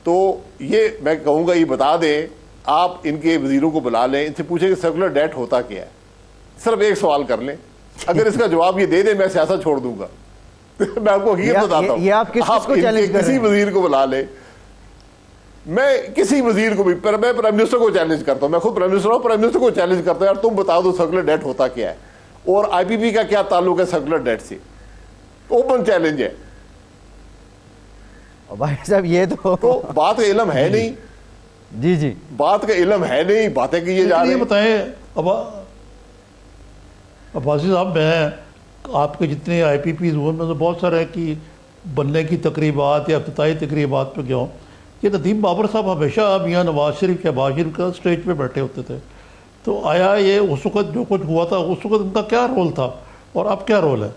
تو یہ میں کہوں گا یہ بتا دیں, آپ ان کے وزیروں کو بلا لیں, ان سے پوچھیں کہ سرکولر ڈیٹ ہوتا کیا ہے. صرف ایک سوال کر لیں, اگر اس کا جواب یہ دے دیں میں سیاست چھوڑ دوں گا. میں آپ کو حقیقت بتاتا ہوں, آپ کسی وزیر کو بلا لیں, میں کسی وزیر کو بھی, میں پرائم منسٹر کو چیلنج کرتا ہوں, میں خود پرائم منسٹر ہوں, پرائم منسٹر کو چیلنج کرتا ہوں, یار تم بتا دو سرکولر ڈیٹ ہوتا کیا ہے اور IPP کا کیا تعلق ہے سرکولر ڈیٹ سے. اوپن چیلنج ہے. بھائی صاحب یہ تو بات کا علم ہے نہیں. جی بات کا علم ہے نہیں, باتیں کیے جا رہے ہیں. یہ بتائیں عباسی صاحب, میں آپ کے جتنے IPPs ہوئے میں سے بہت سارے کہ بننے کی تقریبات یا افتتاحی تقریبات پہ گیا ہوں. یہ ندیم بابر صاحب ہمیشہ میاں نواز شریف کے شہباز شریف کا اسٹیج پہ بیٹھے ہوتے تھے. تو آیا یہ اس وقت جو کچھ ہوا تھا اس وقت ان کا کیا رول تھا اور اب کیا رول ہے؟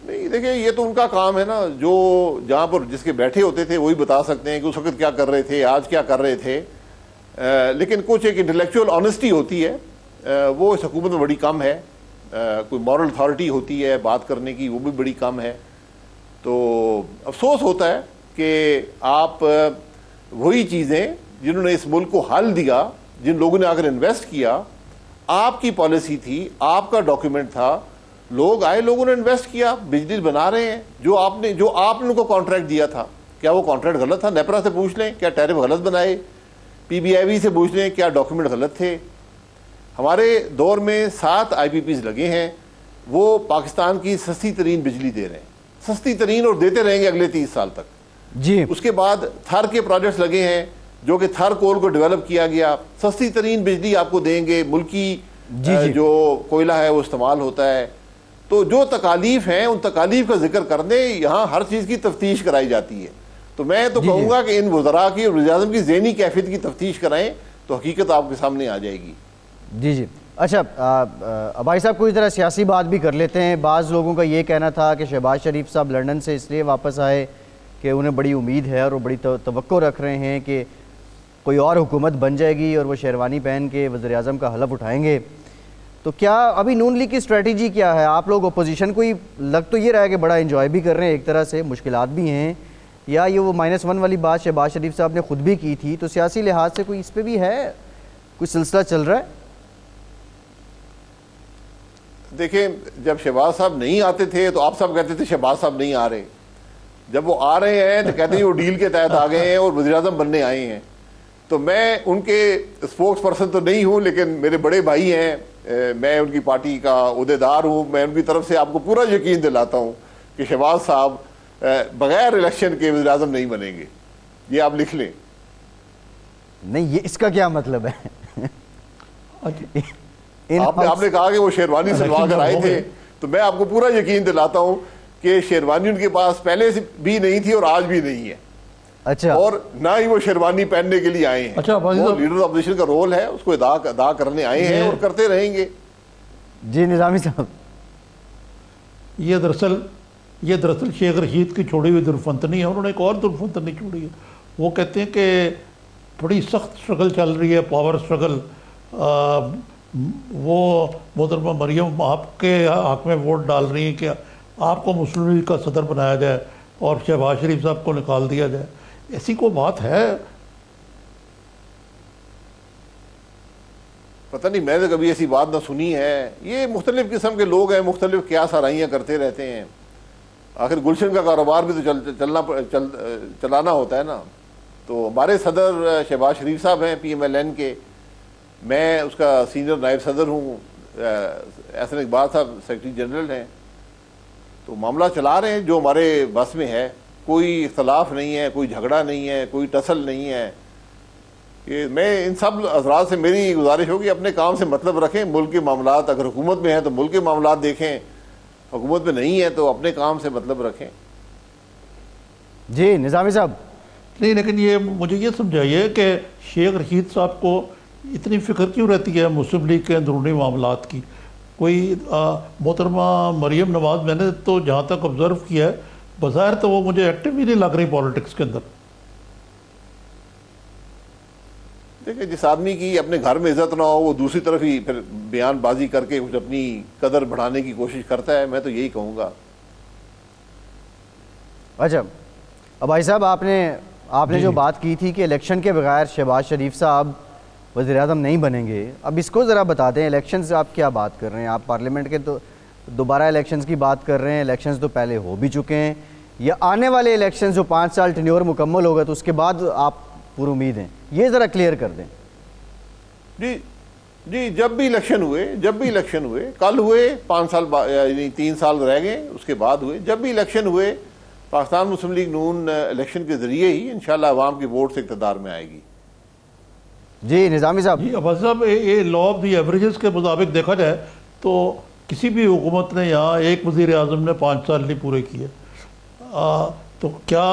نہیں دیکھیں, یہ تو ان کا کام ہے نا, جو جہاں پر جس کے بیٹھے ہوتے تھے وہی بتا سکتے ہیں کہ اس وقت کیا کر رہے تھے, آج کیا کر رہے تھے. لیکن کچھ ایک انٹلیکچوئل آنیسٹی ہوتی ہے, وہ اس حکومت میں بڑی کم ہے. کوئی مورل اتھارٹی ہوتی ہے بات کرنے کی, وہ بھی بڑی کم ہے. تو افسوس ہوتا ہے کہ آپ وہی چیزیں جنہوں نے اس ملک کو حل دیا, جن لوگوں نے آ کر انویسٹ کیا, آپ کی پالیسی تھی, آپ کا ڈاکیومنٹ تھا, لوگ آئے, لوگوں نے انویسٹ کیا, بجلی بنا رہے ہیں. جو آپ نے کو کانٹریکٹ دیا تھا, کیا وہ کانٹریکٹ غلط تھا؟ نیپرا سے پوچھ لیں کیا ٹیرف غلط بنائے, PBIV سے پوچھ لیں کیا ڈاکیومنٹ غلط تھے. ہمارے دور میں 7 IPPs لگے ہیں, وہ پاکستان کی سستی ترین بجلی دے رہے ہیں, سستی ترین, اور دیتے رہیں گے اگلے 30 سال تک. جی. اس کے بعد تھر کے پروجیکٹس لگے ہیں جو کہ تھر کول کو ڈیولپ کیا گیا, سستی ترین بجلی آپ کو دیں گے, ملکی جو کوئلہ ہے وہ استعمال ہوتا ہے. تو جو تکالیف ہیں ان تکالیف کا ذکر کر دیں, یہاں ہر چیز کی تفتیش کرائی جاتی ہے. تو میں تو کہوں گا کہ ان وزراء کی اور وزیر اعظم کی ذہنی کیفیت کی تفتیش کرائیں تو حقیقت آپ کے سامنے آ جائے گی. جی اچھا بھائی صاحب کوئی طرح سیاسی بات بھی کر لیتے ہیں. بعض لوگوں کا یہ کہنا تھا کہ شہباز شریف صاحب لندن سے اس لیے واپس آئے کہ انہیں بڑی امید ہے اور وہ بڑی توقع رکھ رہے ہیں کہ کوئی اور حکومت بن جائے گی اور وہ شیروانی پہن کے وزیر اعظم کا حلف اٹھائیں گے. تو کیا ابھی نون لیگ کی اسٹریٹجی کیا ہے؟ آپ لوگ اپوزیشن کو ہی لگ تو یہ رہا ہے کہ بڑا انجوائے بھی کر رہے ہیں ایک طرح سے, مشکلات بھی ہیں, یا یہ وہ -1 والی بات شہباز شریف صاحب نے خود بھی کی تھی, تو سیاسی لحاظ سے کوئی اس پہ بھی ہے, کوئی سلسلہ چل رہا ہے؟ دیکھیں, جب شہباز صاحب نہیں آتے تھے تو آپ سب کہتے تھے شہباز صاحب نہیں آ رہے. جب وہ آ رہے ہیں تو کہتے ہیں وہ ڈیل کے تحت آ گئے ہیں اور وزیر اعظم بننے آئے ہیں. تو میں ان کے اسپوکس پرسن تو نہیں ہوں, لیکن میرے بڑے بھائی ہیں, میں ان کی پارٹی کا عہدیدار ہوں. میں ان کی طرف سے آپ کو پورا یقین دلاتا ہوں کہ شہباز صاحب بغیر الیکشن کے وزیر اعظم نہیں بنیں گے. یہ آپ لکھ لیں. نہیں, یہ اس کا کیا مطلب ہے؟ آپ نے کہا کہ وہ شیروانی سلوا کر آئے تھے, تو میں آپ کو پورا یقین دلاتا ہوں کہ شیروانی ان کے پاس پہلے سے بھی نہیں تھی اور آج بھی نہیں ہے. اچھا, اور نہ ہی وہ شیروانی پہننے کے لیے آئے ہیں. اچھا, وہ لیڈر آف اپوزیشن کا رول ہے, اس کو ادا کرنے آئے ہیں اور کرتے رہیں گے. جی نظامی صاحب, یہ دراصل شیخ رشید کی چھوڑی ہوئی درفنتنی ہے. انہوں نے ایک اور درفنتنی چھوڑی ہے. وہ کہتے ہیں کہ بڑی سخت اسٹرگل چل رہی ہے, پاور اسٹرگل. وہ محترمہ مریم آپ کے حق میں ووٹ ڈال رہی ہیں کہ آپ کو مسلم لیگ کا صدر بنایا جائے اور شہباز شریف صاحب کو نکال دیا جائے. ایسی کوئی بات ہے؟ پتہ نہیں, میں نے کبھی ایسی بات نہ سنی ہے. یہ مختلف قسم کے لوگ ہیں, مختلف قیاس آرائیاں کرتے رہتے ہیں. آخر گلشن کا کاروبار بھی تو چلانا ہوتا ہے نا. تو ہمارے صدر شہباز شریف صاحب ہیں PMLN کے, میں اس کا سینئر نائب صدر ہوں. احسن اقبال صاحب سیکرٹری جنرل ہیں. تو معاملہ چلا رہے ہیں جو ہمارے بس میں ہے. کوئی اختلاف نہیں ہے, کوئی جھگڑا نہیں ہے, کوئی ٹسل نہیں ہے. کہ میں ان سب حضرات سے میری گزارش ہوگی اپنے کام سے مطلب رکھیں. ملک کے معاملات اگر حکومت میں ہیں تو ملک کے معاملات دیکھیں, حکومت میں نہیں ہے تو اپنے کام سے مطلب رکھیں. جی نظامی صاحب. نہیں, لیکن یہ مجھے یہ سمجھائیے کہ شیخ رشید صاحب کو اتنی فکر کیوں رہتی ہے مسلم لیگ کے اندرونی معاملات کی؟ کوئی محترمہ مریم نواز, میں نے تو جہاں تک آبزرو کیا ہے, بظاہر تو وہ مجھے ایکٹیو ہی نہیں لگ رہی پالیٹکس کے اندر. دیکھیں, جس آدمی کی اپنے گھر میں عزت نہ ہو وہ دوسری طرف ہی پھر بیان بازی کر کے کچھ اپنی قدر بڑھانے کی کوشش کرتا ہے. میں تو یہی کہوں گا. اچھا, اب بھائی صاحب آپ نے جو بات کی تھی کہ الیکشن کے بغیر شہباز شریف صاحب وزیر اعظم نہیں بنیں گے, اب اس کو ذرا بتا دیں. الیکشن سے آپ کیا بات کر رہے ہیں؟ آپ پارلیمنٹ کے تو دوبارہ الیکشنز کی بات کر رہے ہیں. الیکشنز تو پہلے ہو بھی چکے ہیں, یا آنے والے الیکشنز جو 5 سال ٹینیور مکمل ہوگا تو اس کے بعد آپ پور امید ہیں؟ یہ ذرا کلیئر کر دیں. جی جب بھی الیکشن ہوئے, کل ہوئے 5 سال یعنی 3 سال رہ گئے, اس کے بعد ہوئے, جب بھی الیکشن ہوئے, پاکستان مسلم لیگ نون الیکشن کے ذریعے ہی انشاءاللہ عوام کی ووٹ سے اقتدار میں آئے گی. جی نظامی صاحب. جی عباس صاحب, یہ لا آف دی ایوریجز کے مطابق دیکھا جائے تو کسی بھی حکومت نے یہاں ایک وزیر اعظم نے 5 سال نہیں پورے کیے. تو کیا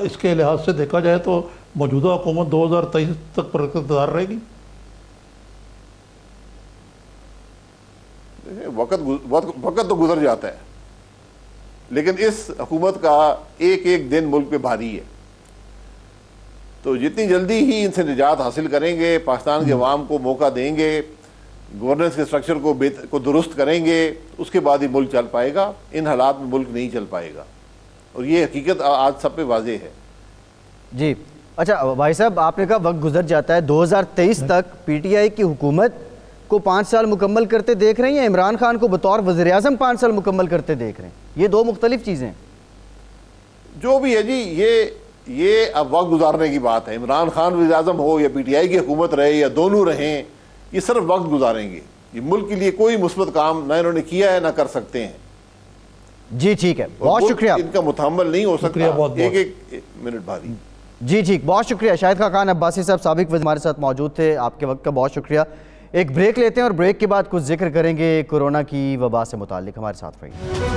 اس کے لحاظ سے دیکھا جائے تو موجودہ حکومت 2023 تک پر اقتدار رہے گی؟ وقت تو گزر جاتا ہے, لیکن اس حکومت کا ایک ایک دن ملک پہ بھاری ہے. تو جتنی جلدی ہی ان سے نجات حاصل کریں گے, پاکستان کے عوام کو موقع دیں گے, گورننس کے اسٹرکچر کو درست کریں گے, اس کے بعد ہی ملک چل پائے گا. ان حالات میں ملک نہیں چل پائے گا, اور یہ حقیقت آج سب پہ واضح ہے. جی اچھا بھائی صاحب, آپ نے کہا وقت گزر جاتا ہے. 2023 تک PTI کی حکومت کو 5 سال مکمل کرتے دیکھ رہے ہیں, یا عمران خان کو بطور وزیر اعظم 5 سال مکمل کرتے دیکھ رہے ہیں؟ یہ دو مختلف چیزیں ہیں. جو بھی ہے جی, یہ اب وقت گزارنے کی بات ہے. عمران خان وزیر اعظم ہو یا PTI کی حکومت رہے یا دونوں رہیں, یہ صرف وقت گزاریں گے. یہ ملک کے لیے کوئی مثبت کام نہ انہوں نے کیا ہے نہ کر سکتے ہیں. جی ٹھیک ہے, بہت شکریہ. ان کا متحمل نہیں ہو سکتا ایک منٹ بھاری. جی ٹھیک, بہت شکریہ. شاہد خاقان عباسی صاحب سابق وزیر ہمارے ساتھ موجود تھے. آپ کے وقت کا بہت شکریہ. ایک بریک لیتے ہیں اور بریک کے بعد کچھ ذکر کریں گے کورونا کی وبا سے متعلق. ہمارے ساتھ رہیے.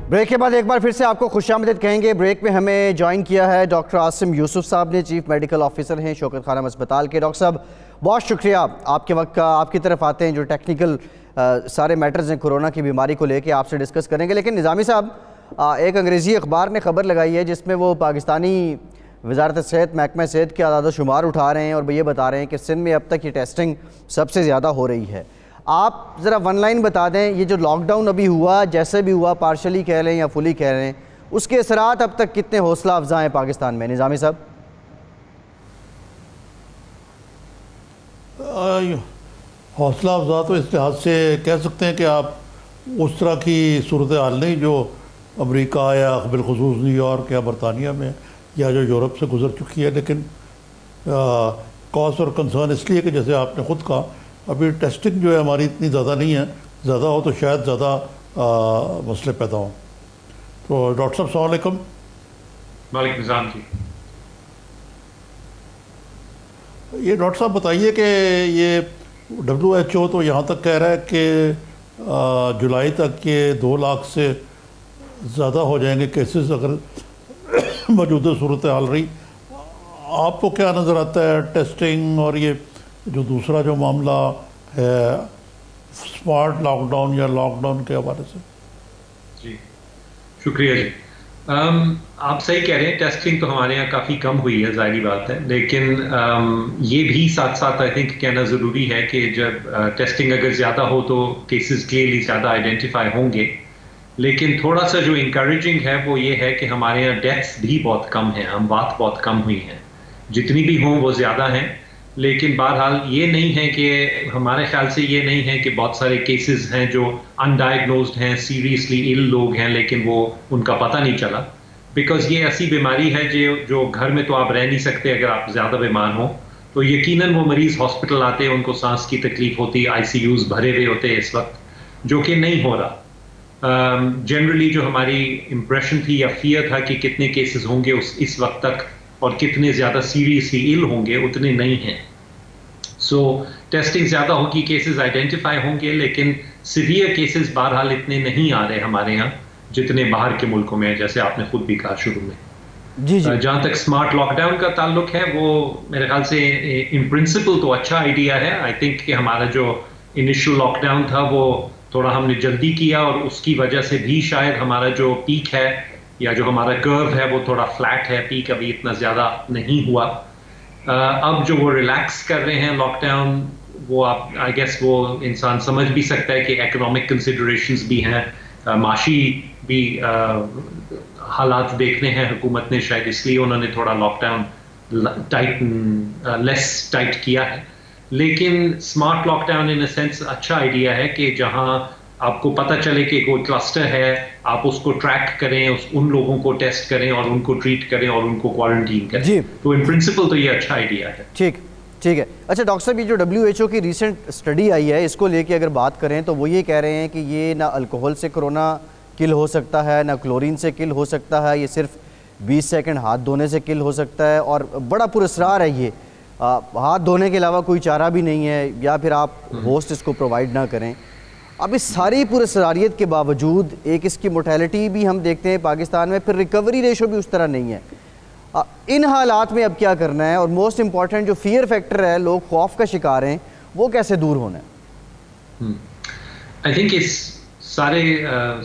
بریک کے بعد ایک بار پھر سے آپ کو خوش آمدید کہیں گے. بریک میں ہمیں جوائن کیا ہے ڈاکٹر عاصم یوسف صاحب نے, چیف میڈیکل آفیسر ہیں شوکت خانم اسپتال کے. ڈاکٹر صاحب بہت شکریہ آپ کے وقت کا. آپ کی طرف آتے ہیں, جو ٹیکنیکل سارے میٹرز ہیں کورونا کی بیماری کو لے کے آپ سے ڈسکس کریں گے. لیکن نظامی صاحب, ایک انگریزی اخبار نے خبر لگائی ہے جس میں وہ پاکستانی وزارت صحت, محکمہ صحت کے اعداد و شمار اٹھا رہے ہیں اور وہ یہ بتا رہے ہیں کہ سندھ میں اب تک یہ ٹیسٹنگ سب سے زیادہ ہو رہی ہے. آپ ذرا ون لائن بتا دیں, یہ جو لاک ڈاؤن ابھی ہوا, جیسے بھی ہوا, پارشلی کہہ لیں یا فلی کہہ رہے ہیں, اس کے اثرات اب تک کتنے حوصلہ افزا ہیں پاکستان میں؟ نظامی صاحب. حوصلہ افزا تو اس لحاظ سے کہہ سکتے ہیں کہ آپ اس طرح کی صورتحال نہیں جو امریکہ یا بالخصوص نیو یارک یا برطانیہ میں یا جو یورپ سے گزر چکی ہے. لیکن کاز اور کنسرن اس لیے کہ جیسے آپ نے خود کہا, ابھی ٹیسٹنگ جو ہے ہماری اتنی زیادہ نہیں ہے. زیادہ ہو تو شاید زیادہ مسئلے پیدا ہوں. تو ڈاکٹر صاحب السلام علیکم. وعلیکم السلام جی. یہ ڈاکٹر صاحب بتائیے کہ یہ WHO تو یہاں تک کہہ رہا ہے کہ جولائی تک یہ 2 لاکھ سے زیادہ ہو جائیں گے کیسز اگر موجودہ صورتحال رہی. آپ کو کیا نظر آتا ہے ٹیسٹنگ اور یہ جو دوسرا جو معاملہ ہے اسمارٹ لاک ڈاؤن یا لاک ڈاؤن کے حوالے سے؟ جی شکریہ جی. آپ صحیح کہہ رہے ہیں, ٹیسٹنگ تو ہمارے یہاں کافی کم ہوئی ہے, ظاہری بات ہے. لیکن یہ بھی ساتھ ساتھ آئی تھنک کہنا ضروری ہے کہ جب ٹیسٹنگ اگر زیادہ ہو تو کیسز کلیئرلی زیادہ آئیڈینٹیفائی ہوں گے. لیکن تھوڑا سا جو انکریجنگ ہے وہ یہ ہے کہ ہمارے یہاں ڈیتھس بھی بہت کم ہیں, اموات بہت کم ہوئی ہیں. جتنی بھی ہوں وہ زیادہ ہیں, لیکن بہرحال یہ نہیں ہے کہ ہمارے خیال سے یہ نہیں ہے کہ بہت سارے کیسز ہیں جو انڈائگنوزڈ ہیں, سیریسلی ال لوگ ہیں لیکن وہ ان کا پتہ نہیں چلا. بیکاز یہ ایسی بیماری ہے جو گھر میں تو آپ رہ نہیں سکتے اگر آپ زیادہ بیمار ہوں. تو یقیناً وہ مریض ہاسپٹل آتے ہیں, ان کو سانس کی تکلیف ہوتی, ICUs بھرے ہوئے ہوتے ہیں اس وقت, جو کہ نہیں ہو رہا. جنرلی جو ہماری امپریشن تھی یا فیئر تھا کہ کتنے کیسز ہوں گے اس وقت تک اور کتنے زیادہ سیریسلی ال ہوں گے, اتنے نہیں ہیں. سو ٹیسٹنگ زیادہ ہوگی, کیسز آئیڈینٹیفائی ہوں گے, لیکن سیویئر کیسز بہرحال اتنے نہیں آ رہے ہمارے یہاں جتنے باہر کے ملکوں میں, جیسے آپ نے خود بھی کہا شروع میں. جی جی. جہاں تک اسمارٹ لاک ڈاؤن کا تعلق ہے, وہ میرے خیال سے ان پرنسپل تو اچھا آئیڈیا ہے. آئی تھنک کہ ہمارا جو انیشل لاک ڈاؤن تھا وہ تھوڑا ہم نے جلدی کیا اور اس کی وجہ سے بھی شاید ہمارا جو پیک ہے یا جو ہمارا کرو ہے وہ تھوڑا فلیٹ ہے, پیک ابھی اتنا زیادہ نہیں ہوا. اب جو وہ ریلیکس کر رہے ہیں لاک ڈاؤن, وہ آپ آئی گیس وہ انسان سمجھ بھی سکتا ہے کہ اکنامک کنسیڈریشنز بھی ہیں, معاشی بھی حالات دیکھنے ہیں حکومت نے, شاید اس لیے انہوں نے تھوڑا لاک ڈاؤن لیس ٹائٹ کیا ہے. لیکن smart lockdown in a sense اچھا آئیڈیا ہے کہ جہاں آپ کو پتہ چلے کہ کوئی کلسٹر ہے, آپ اس کو ٹریک کریں, ان لوگوں کو ٹیسٹ کریں اور ان کو ٹریٹ کریں اور ان کو کوارنٹین کریں. جی. تو ان پرنسپل تو یہ اچھا آئیڈیا ہے. ٹھیک ہے. اچھا ڈاکٹر صاحب, یہ جو WHO کی ریسنٹ اسٹڈی آئی ہے اس کو لے کے اگر بات کریں تو وہ یہ کہہ رہے ہیں کہ یہ نہ الکوہل سے کرونا کل ہو سکتا ہے, نہ کلورین سے کل ہو سکتا ہے, یہ صرف 20 سیکنڈ ہاتھ دھونے سے کل ہو سکتا ہے, اور بڑا پراسرار ہے یہ. ہاتھ دھونے کے علاوہ کوئی چارہ بھی نہیں ہے, یا پھر آپ ہوسٹ اس کو پرووائڈ نہ کریں. اب اس ساری پراسراریت کے باوجود ایک اس کی موٹیلٹی بھی ہم دیکھتے ہیں پاکستان میں, پھر ریکوری ریشو بھی اس طرح نہیں ہے. ان حالات میں اب کیا کرنا ہے, اور موسٹ امپورٹنٹ جو فیئر فیکٹر ہے, لوگ خوف کا شکار ہیں, وہ کیسے دور ہونا ہے؟ آئی تھنک اس سارے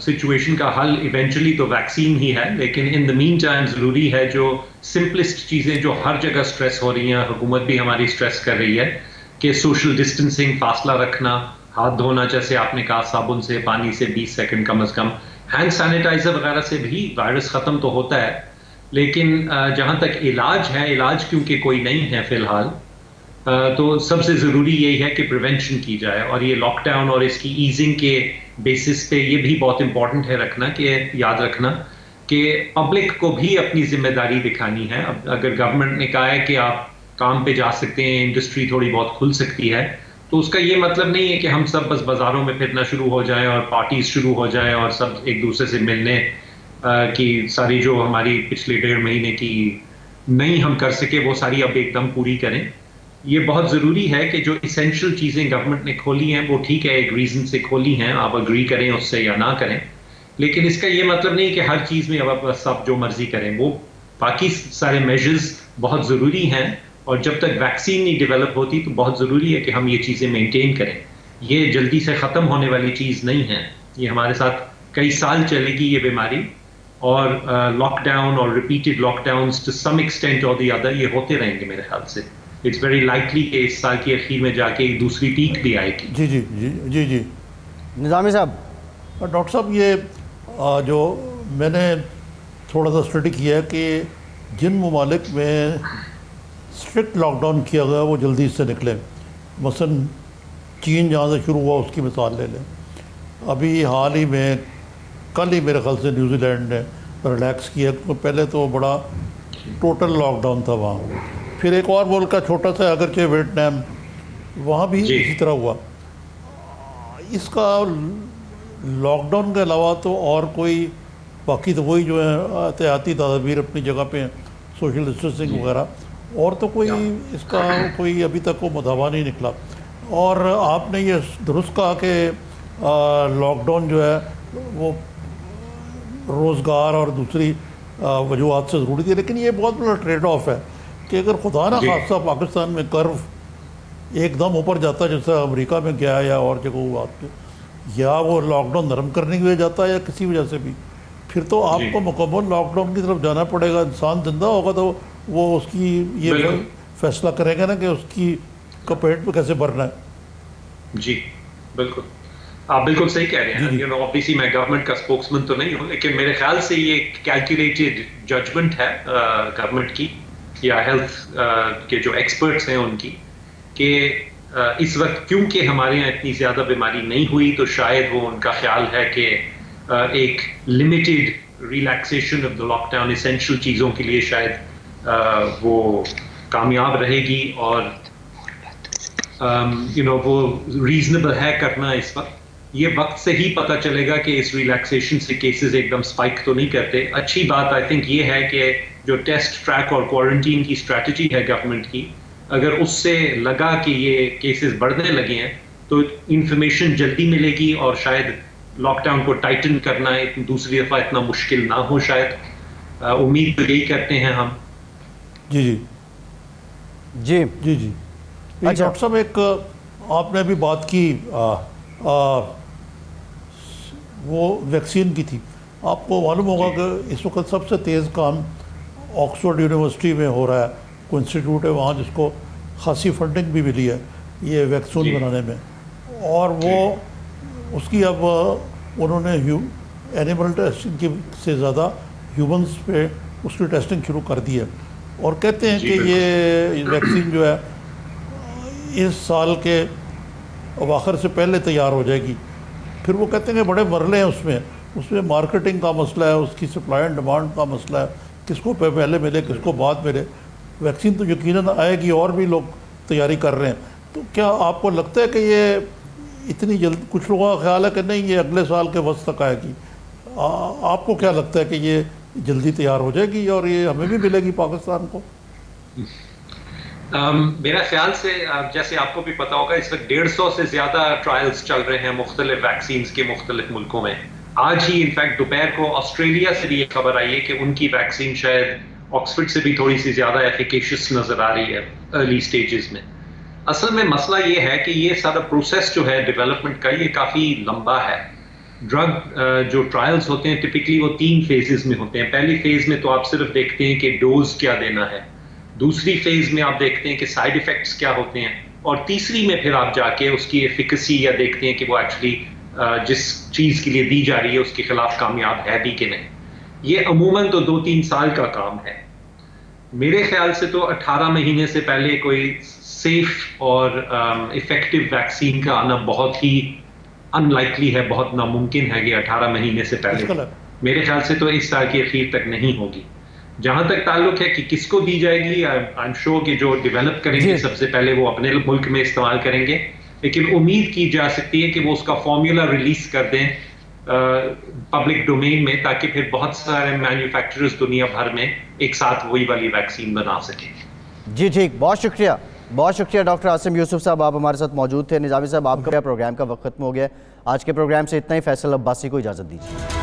سچویشن کا حل ایونچولی تو ویکسین ہی ہے, لیکن ان دا مین ٹائم ضروری ہے جو سمپلسٹ چیزیں جو ہر جگہ سٹریس ہو رہی ہیں, حکومت بھی ہماری سٹریس کر رہی ہے, کہ سوشل ڈسٹنسنگ, فاصلہ رکھنا, ہاتھ دھونا جیسے آپ نے کہا صابن سے, پانی سے 20 سیکنڈ کم از کم, ہینڈ سینیٹائزر وغیرہ سے بھی وائرس ختم تو ہوتا ہے. لیکن جہاں تک علاج ہے, علاج کیونکہ کوئی نہیں ہے فی الحال, تو سب سے ضروری یہی ہے کہ پریونشن کی جائے. اور یہ لاک ڈاؤن اور اس کی ایزنگ کے بیسس پہ یہ بھی بہت امپورٹنٹ ہے رکھنا, کہ یاد رکھنا کہ پبلک کو بھی اپنی ذمہ داری دکھانی ہے. اب اگر گورنمنٹ نے کہا ہے کہ آپ کام پہ جا سکتے ہیں, انڈسٹری تھوڑی بہت کھل سکتی ہے, تو اس کا یہ مطلب نہیں ہے کہ ہم سب بس بازاروں میں پھرنا شروع ہو جائیں اور پارٹیز شروع ہو جائیں اور سب ایک دوسرے سے ملنے کی ساری جو ہماری پچھلے 1.5 مہینے کی نہیں ہم کر سکے وہ ساری اب ایک دم پوری کریں. یہ بہت ضروری ہے کہ جو اسینشل چیزیں گورنمنٹ نے کھولی ہیں وہ ٹھیک ہے, ایک ریزن سے کھولی ہیں, آپ اگری کریں اس سے یا نہ کریں, لیکن اس کا یہ مطلب نہیں کہ ہر چیز میں اب بس آپ جو مرضی کریں. وہ باقی سارے میجرز بہت ضروری ہیں, اور جب تک ویکسین نہیں ڈیولپ ہوتی تو بہت ضروری ہے کہ ہم یہ چیزیں مینٹین کریں. یہ جلدی سے ختم ہونے والی چیز نہیں ہے, یہ ہمارے ساتھ کئی سال چلے گی یہ بیماری, اور لاک ڈاؤن اور repeated lockdowns to some extent اور دی ادر یہ ہوتے رہیں گے میرے خیال سے. اٹس ویری لائکلی کہ اس سال کی اخیر میں جا کے ایک دوسری پیک بھی آئے گی. جی جی جی جی جی نظامی صاحب. ڈاکٹر صاحب یہ جو میں نے تھوڑا سا اسٹڈی کیا ہے کہ جن ممالک میں اسٹرکٹ لاک ڈاؤن کیا گیا وہ جلدی سے نکلے, مثلاً چین جہاں سے شروع ہوا اس کی مثال لے لیں. ابھی حال ہی میں کل ہی میرے خیال سے نیوزی لینڈ نے ریلیکس کیا. پہلے تو بڑا ٹوٹل لاک ڈاؤن تھا وہاں. پھر ایک اور ملک کا چھوٹا سا اگرچہ ویٹنام, وہاں بھی اسی طرح ہوا. اس کا لاک ڈاؤن کے علاوہ تو اور کوئی باقی تو وہی جو ہے احتیاطی تدابیر اپنی جگہ پہ, سوشل ڈسٹینسنگ وغیرہ, اور تو کوئی اس کا کوئی ابھی تک وہ مداوا نہیں نکلا. اور آپ نے یہ درست کہا کہ لاک ڈاؤن جو ہے وہ روزگار اور دوسری وجوہات سے ضروری تھی, لیکن یہ بہت بڑا ٹریڈ آف ہے کہ اگر خدا نہ خاصہ پاکستان میں کرو ایک دم اوپر جاتا ہے جیسا امریکہ میں گیا یا اور جگہوں بات پہ, یا وہ لاک ڈاؤن نرم کرنے کی وجہ جاتا ہے یا کسی وجہ سے بھی, پھر تو آپ کو مکمل لاک ڈاؤن کی طرف جانا پڑے گا. انسان زندہ ہوگا تو وہ اس کی یہ فیصلہ کرے گا نا کہ اس کی پیٹ پہ کیسے بھرنا ہے. جی بالکل, آپ بالکل صحیح کہہ رہے ہیں. obviously میں گورنمنٹ کا اسپوکسمین تو نہیں ہوں, لیکن میرے خیال سے یہ کیلکولیٹڈ ججمنٹ ہے گورنمنٹ کی یا ہیلتھ کے جو ایکسپرٹس ہیں ان کی, کہ اس وقت کیونکہ ہمارے یہاں اتنی زیادہ بیماری نہیں ہوئی تو شاید وہ ان کا خیال ہے کہ ایک limited relaxation of the lockdown essential چیزوں کے لیے شاید وہ کامیاب رہے گی, اور وہ ریزنیبل ہے کرنا اس وقت. یہ وقت سے ہی پتہ چلے گا کہ اس ریلیکسیشن سے کیسز ایک دم سپائک تو نہیں کرتے. اچھی بات آئی تھنک یہ ہے کہ جو ٹیسٹ ٹریک اور کوارنٹین کی اسٹریٹجی ہے گورنمنٹ کی, اگر اس سے لگا کہ یہ کیسز بڑھنے لگے ہیں تو انفارمیشن جلدی ملے گی, اور شاید لاک ڈاؤن کو ٹائٹن کرنا دوسری دفعہ اتنا مشکل نہ ہو. شاید امید تو یہی کرتے ہیں ہم. جی جی جی جی جی ڈاکٹر صاحب, ایک آپ نے ابھی بات کی وہ ویکسین کی تھی. آپ کو معلوم ہوگا کہ اس وقت سب سے تیز کام آکسفورڈ یونیورسٹی میں ہو رہا ہے. کوئی انسٹیٹیوٹ ہے وہاں جس کو خاصی فنڈنگ بھی ملی ہے یہ ویکسین بنانے میں, اور وہ اس کی اب انہوں نے اینیمل ٹیسٹنگ کی سے زیادہ ہیومنس پہ اس کی ٹیسٹنگ شروع کر دی ہے, اور کہتے ہیں کہ یہ ویکسین جو ہے اس سال کے اواخر سے پہلے تیار ہو جائے گی. پھر وہ کہتے ہیں کہ بڑے مرحلے ہیں اس میں مارکیٹنگ کا مسئلہ ہے, اس کی سپلائی اینڈ ڈیمانڈ کا مسئلہ ہے, کس کو پہلے ملے کس کو بعد ملے. ویکسین تو یقیناً آئے گی اور بھی لوگ تیاری کر رہے ہیں. تو کیا آپ کو لگتا ہے کہ یہ اتنی جلد, کچھ لوگوں کا خیال ہے کہ نہیں یہ اگلے سال کے وقت تک آئے گی, آپ کو کیا لگتا ہے کہ یہ جلدی تیار ہو جائے گی اور یہ ہمیں بھی ملے گی پاکستان کو؟ میرا خیال سے جیسے آپ کو بھی پتا ہوگا اس وقت 150 سے زیادہ ٹرائلز چل رہے ہیں مختلف ویکسینز کے مختلف ملکوں میں. آج ہی انفیکٹ دوپہر کو آسٹریلیا سے بھی یہ خبر آئی ہے کہ ان کی ویکسین شاید آکسفورڈ سے بھی تھوڑی سی زیادہ ایفیکیشس نظر آ رہی ہے ارلی سٹیجز میں. اصل میں مسئلہ یہ ہے کہ یہ سارا پروسیس جو ہے ڈیولپمنٹ کا یہ کافی لمبا ہے. ڈرگ جو ٹرائلز ہوتے ہیں ٹپکلی وہ 3 فیزز میں ہوتے ہیں. پہلی فیز میں تو آپ صرف دیکھتے ہیں کہ ڈوز کیا دینا ہے, دوسری فیز میں آپ دیکھتے ہیں کہ سائیڈ ایفیکٹس کیا ہوتے ہیں, اور تیسری میں پھر آپ جا کے اس کی ایفیکسی یا دیکھتے ہیں کہ وہ ایکچولی جس چیز کے لیے دی جا رہی ہے اس کے خلاف کامیاب ہے بھی کہ نہیں. یہ عموماً تو 2-3 سال کا کام ہے. میرے خیال سے تو 18 مہینے سے پہلے کوئی سیف اور افیکٹو ویکسین کا آنا بہت ہی ان لائکلی ہے, بہت ناممکن ہے کہ 18 مہینے سے پہلے. میرے خیال سے تو اس سال کی اخیر تک نہیں ہوگی. جہاں تک تعلق ہے کہ کس کو دی جائے گی, آئی ایم شیور کہ جو ڈیولپ کریں گے سب سے پہلے وہ اپنے ملک میں استعمال کریں گے, لیکن امید کی جا سکتی ہے کہ وہ اس کا فارمولا ریلیز کر دیں پبلک ڈومین میں, تاکہ پھر بہت سارے مینوفیکچررز دنیا بھر میں ایک ساتھ وہی والی ویکسین بنا سکیں. جی ٹھیک, بہت شکریہ ڈاکٹر عاصم یوسف صاحب, آپ ہمارے ساتھ موجود تھے. نظامی صاحب آپ کا پروگرام کا وقت ختم ہو گیا. آج کے پروگرام سے اتنا ہی. فیصل عباسی کو اجازت دیجیے.